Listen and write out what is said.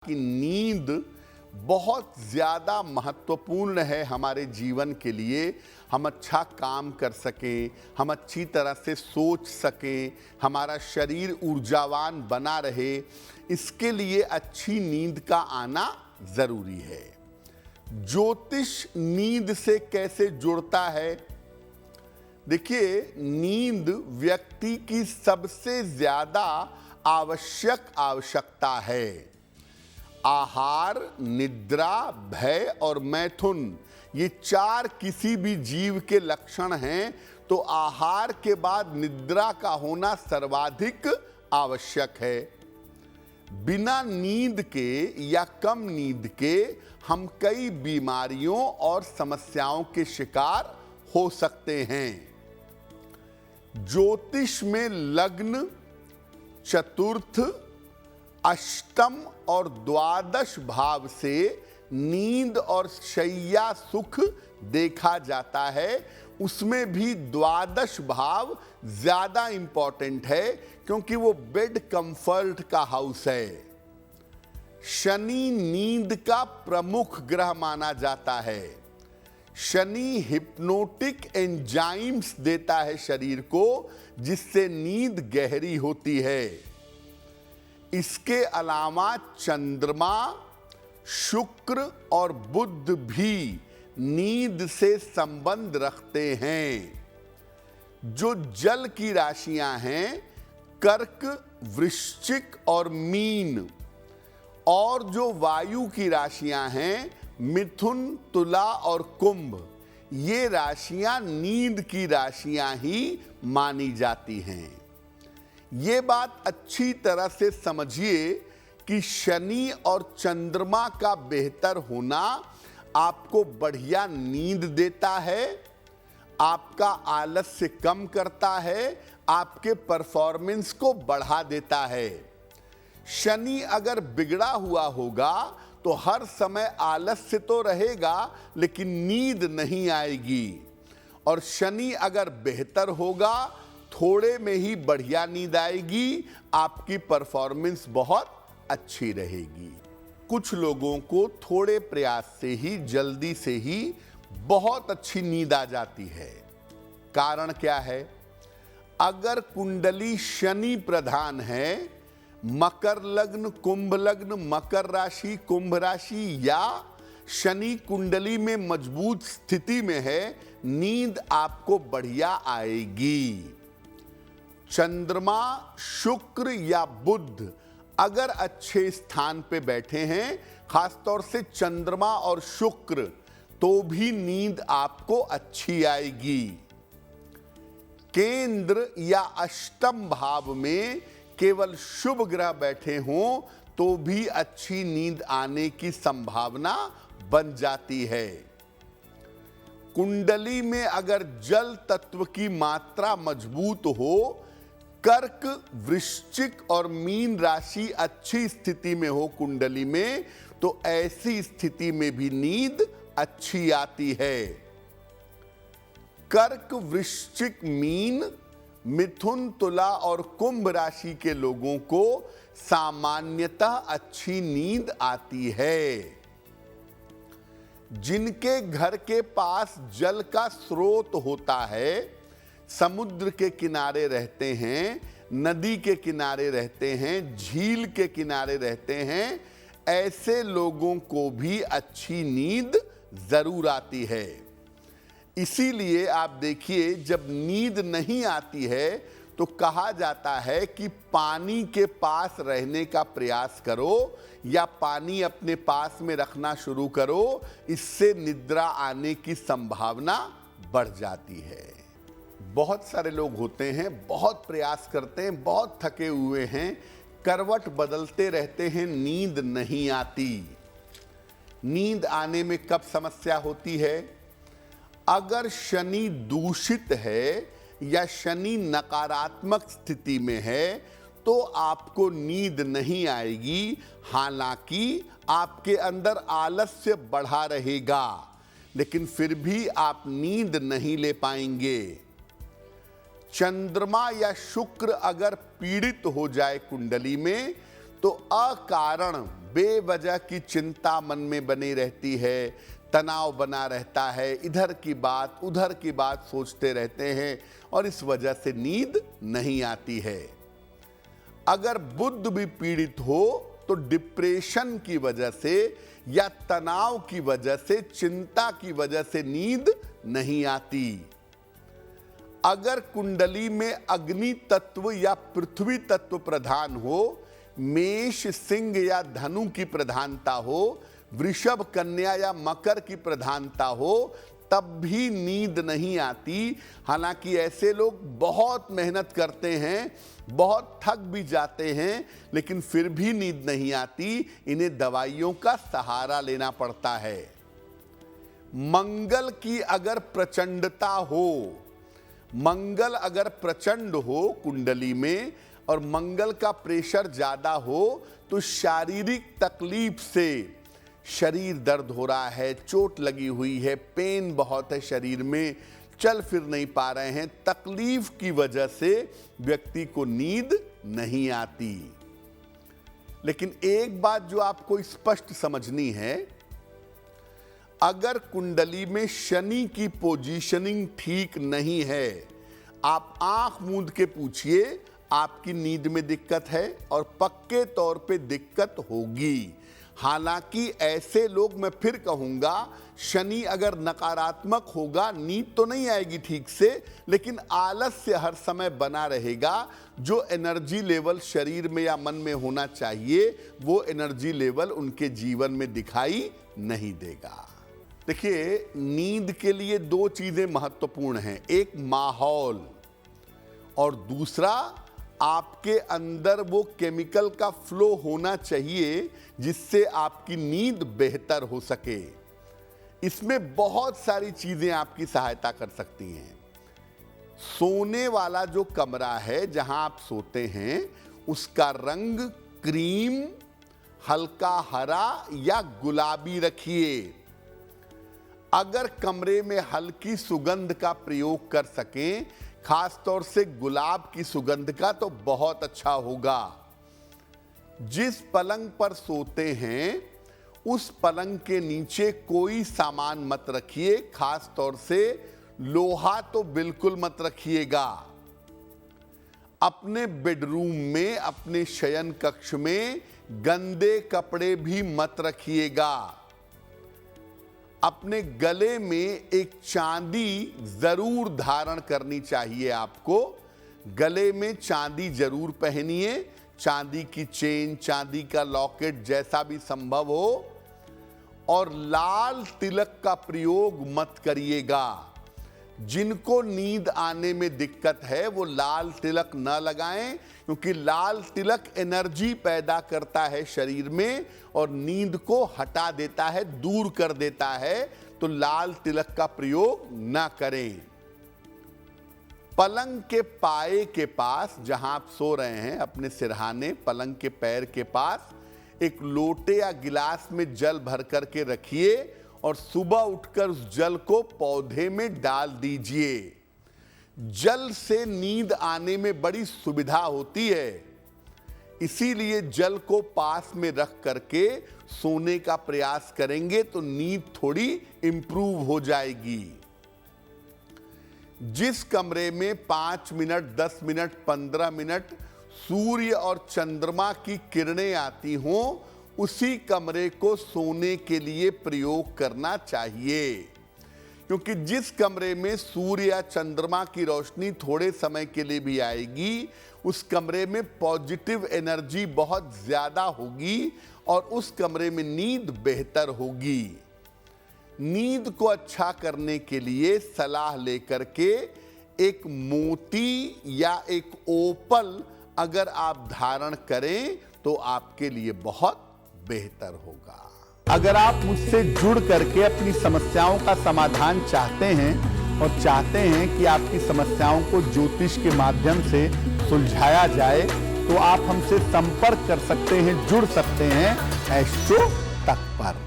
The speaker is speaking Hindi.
कि नींद बहुत ज़्यादा महत्वपूर्ण है हमारे जीवन के लिए। हम अच्छा काम कर सकें, हम अच्छी तरह से सोच सकें, हमारा शरीर ऊर्जावान बना रहे, इसके लिए अच्छी नींद का आना ज़रूरी है। ज्योतिष नींद से कैसे जुड़ता है? देखिए, नींद व्यक्ति की सबसे ज़्यादा आवश्यकता है। आहार, निद्रा, भय और मैथुन, ये चार किसी भी जीव के लक्षण हैं, तो आहार के बाद निद्रा का होना सर्वाधिक आवश्यक है। बिना नींद के या कम नींद के हम कई बीमारियों और समस्याओं के शिकार हो सकते हैं। ज्योतिष में लग्न, चतुर्थ, अष्टम और द्वादश भाव से नींद और शैया सुख देखा जाता है। उसमें भी द्वादश भाव ज्यादा इंपॉर्टेंट है क्योंकि वो बेड कंफर्ट का हाउस है। शनि नींद का प्रमुख ग्रह माना जाता है। शनि हिप्नोटिक एंजाइम्स देता है शरीर को, जिससे नींद गहरी होती है। इसके अलावा चंद्रमा, शुक्र और बुध भी नींद से संबंध रखते हैं। जो जल की राशियां हैं, कर्क, वृश्चिक और मीन, और जो वायु की राशियां हैं, मिथुन, तुला और कुंभ, ये राशियां नींद की राशियां ही मानी जाती हैं। ये बात अच्छी तरह से समझिए कि शनि और चंद्रमा का बेहतर होना आपको बढ़िया नींद देता है, आपका आलस्य कम करता है, आपके परफॉर्मेंस को बढ़ा देता है। शनि अगर बिगड़ा हुआ होगा तो हर समय आलस्य तो रहेगा लेकिन नींद नहीं आएगी, और शनि अगर बेहतर होगा थोड़े में ही बढ़िया नींद आएगी, आपकी परफॉर्मेंस बहुत अच्छी रहेगी। कुछ लोगों को थोड़े प्रयास से ही, जल्दी से ही बहुत अच्छी नींद आ जाती है। कारण क्या है? अगर कुंडली शनि प्रधान है, मकर लग्न, कुंभ लग्न, मकर राशि, कुंभ राशि, या शनि कुंडली में मजबूत स्थिति में है, नींद आपको बढ़िया आएगी। चंद्रमा, शुक्र या बुध अगर अच्छे स्थान पे बैठे हैं, खासतौर से चंद्रमा और शुक्र, तो भी नींद आपको अच्छी आएगी। केंद्र या अष्टम भाव में केवल शुभ ग्रह बैठे हों तो भी अच्छी नींद आने की संभावना बन जाती है। कुंडली में अगर जल तत्व की मात्रा मजबूत हो, कर्क, वृश्चिक और मीन राशि अच्छी स्थिति में हो कुंडली में, तो ऐसी स्थिति में भी नींद अच्छी आती है। कर्क, वृश्चिक, मीन, मिथुन, तुला और कुंभ राशि के लोगों को सामान्यतः अच्छी नींद आती है। जिनके घर के पास जल का स्रोत होता है, समुद्र के किनारे रहते हैं, नदी के किनारे रहते हैं, झील के किनारे रहते हैं, ऐसे लोगों को भी अच्छी नींद जरूर आती है। इसीलिए आप देखिए, जब नींद नहीं आती है तो कहा जाता है कि पानी के पास रहने का प्रयास करो या पानी अपने पास में रखना शुरू करो, इससे निद्रा आने की संभावना बढ़ जाती है। बहुत सारे लोग होते हैं, बहुत प्रयास करते हैं, बहुत थके हुए हैं, करवट बदलते रहते हैं, नींद नहीं आती। नींद आने में कब समस्या होती है? अगर शनि दूषित है या शनि नकारात्मक स्थिति में है तो आपको नींद नहीं आएगी। हालांकि आपके अंदर आलस्य बढ़ा रहेगा, लेकिन फिर भी आप नींद नहीं ले पाएंगे। चंद्रमा या शुक्र अगर पीड़ित हो जाए कुंडली में, तो अकारण बेवजह की चिंता मन में बनी रहती है, तनाव बना रहता है, इधर की बात उधर की बात सोचते रहते हैं और इस वजह से नींद नहीं आती है। अगर बुध भी पीड़ित हो तो डिप्रेशन की वजह से या तनाव की वजह से, चिंता की वजह से नींद नहीं आती। अगर कुंडली में अग्नि तत्व या पृथ्वी तत्व प्रधान हो, मेष सिंह या धनु की प्रधानता हो, वृषभ कन्या या मकर की प्रधानता हो, तब भी नींद नहीं आती। हालांकि ऐसे लोग बहुत मेहनत करते हैं, बहुत थक भी जाते हैं, लेकिन फिर भी नींद नहीं आती। इन्हें दवाइयों का सहारा लेना पड़ता है। मंगल की अगर प्रचंडता हो, मंगल अगर प्रचंड हो कुंडली में और मंगल का प्रेशर ज्यादा हो तो शारीरिक तकलीफ से शरीर दर्द हो रहा है, चोट लगी हुई है, पेन बहुत है शरीर में, चल फिर नहीं पा रहे हैं, तकलीफ की वजह से व्यक्ति को नींद नहीं आती। लेकिन एक बात जो आपको स्पष्ट समझनी है, अगर कुंडली में शनि की पोजीशनिंग ठीक नहीं है, आप आंख मूंद के पूछिए आपकी नींद में दिक्कत है और पक्के तौर पे दिक्कत होगी। हालांकि ऐसे लोग, मैं फिर कहूंगा, शनि अगर नकारात्मक होगा नींद तो नहीं आएगी ठीक से, लेकिन आलस्य हर समय बना रहेगा। जो एनर्जी लेवल शरीर में या मन में होना चाहिए वो एनर्जी लेवल उनके जीवन में दिखाई नहीं देगा। देखिए, नींद के लिए दो चीजें महत्वपूर्ण हैं, एक माहौल और दूसरा आपके अंदर वो केमिकल का फ्लो होना चाहिए जिससे आपकी नींद बेहतर हो सके। इसमें बहुत सारी चीजें आपकी सहायता कर सकती हैं। सोने वाला जो कमरा है जहां आप सोते हैं उसका रंग क्रीम, हल्का हरा या गुलाबी रखिए। अगर कमरे में हल्की सुगंध का प्रयोग कर सकें, खास तौर से गुलाब की सुगंध का, तो बहुत अच्छा होगा। जिस पलंग पर सोते हैं उस पलंग के नीचे कोई सामान मत रखिए, खास तौर से लोहा तो बिल्कुल मत रखिएगा। अपने बेडरूम में, अपने शयन कक्ष में गंदे कपड़े भी मत रखिएगा। अपने गले में एक चांदी जरूर धारण करनी चाहिए आपको। गले में चांदी जरूर पहनिए, चांदी की चेन, चांदी का लॉकेट जैसा भी संभव हो। और लाल तिलक का प्रयोग मत करिएगा। जिनको नींद आने में दिक्कत है वो लाल तिलक न लगाएं, क्योंकि लाल तिलक एनर्जी पैदा करता है शरीर में और नींद को हटा देता है, दूर कर देता है। तो लाल तिलक का प्रयोग न करें। पलंग के पाए के पास जहां आप सो रहे हैं, अपने सिरहाने पलंग के पैर के पास एक लोटे या गिलास में जल भर करके रखिए और सुबह उठकर उस जल को पौधे में डाल दीजिए। जल से नींद आने में बड़ी सुविधा होती है, इसीलिए जल को पास में रख करके सोने का प्रयास करेंगे तो नींद थोड़ी इंप्रूव हो जाएगी। जिस कमरे में 5 मिनट, 10 मिनट, 15 मिनट सूर्य और चंद्रमा की किरणें आती हों, उसी कमरे को सोने के लिए प्रयोग करना चाहिए। क्योंकि जिस कमरे में सूर्य या चंद्रमा की रोशनी थोड़े समय के लिए भी आएगी, उस कमरे में पॉजिटिव एनर्जी बहुत ज्यादा होगी और उस कमरे में नींद बेहतर होगी। नींद को अच्छा करने के लिए सलाह लेकर के एक मोती या एक ओपल अगर आप धारण करें तो आपके लिए बहुत बेहतर होगा। अगर आप मुझसे जुड़ करके अपनी समस्याओं का समाधान चाहते हैं और चाहते हैं कि आपकी समस्याओं को ज्योतिष के माध्यम से सुलझाया जाए, तो आप हमसे संपर्क कर सकते हैं, जुड़ सकते हैं एस्ट्रो तक पर।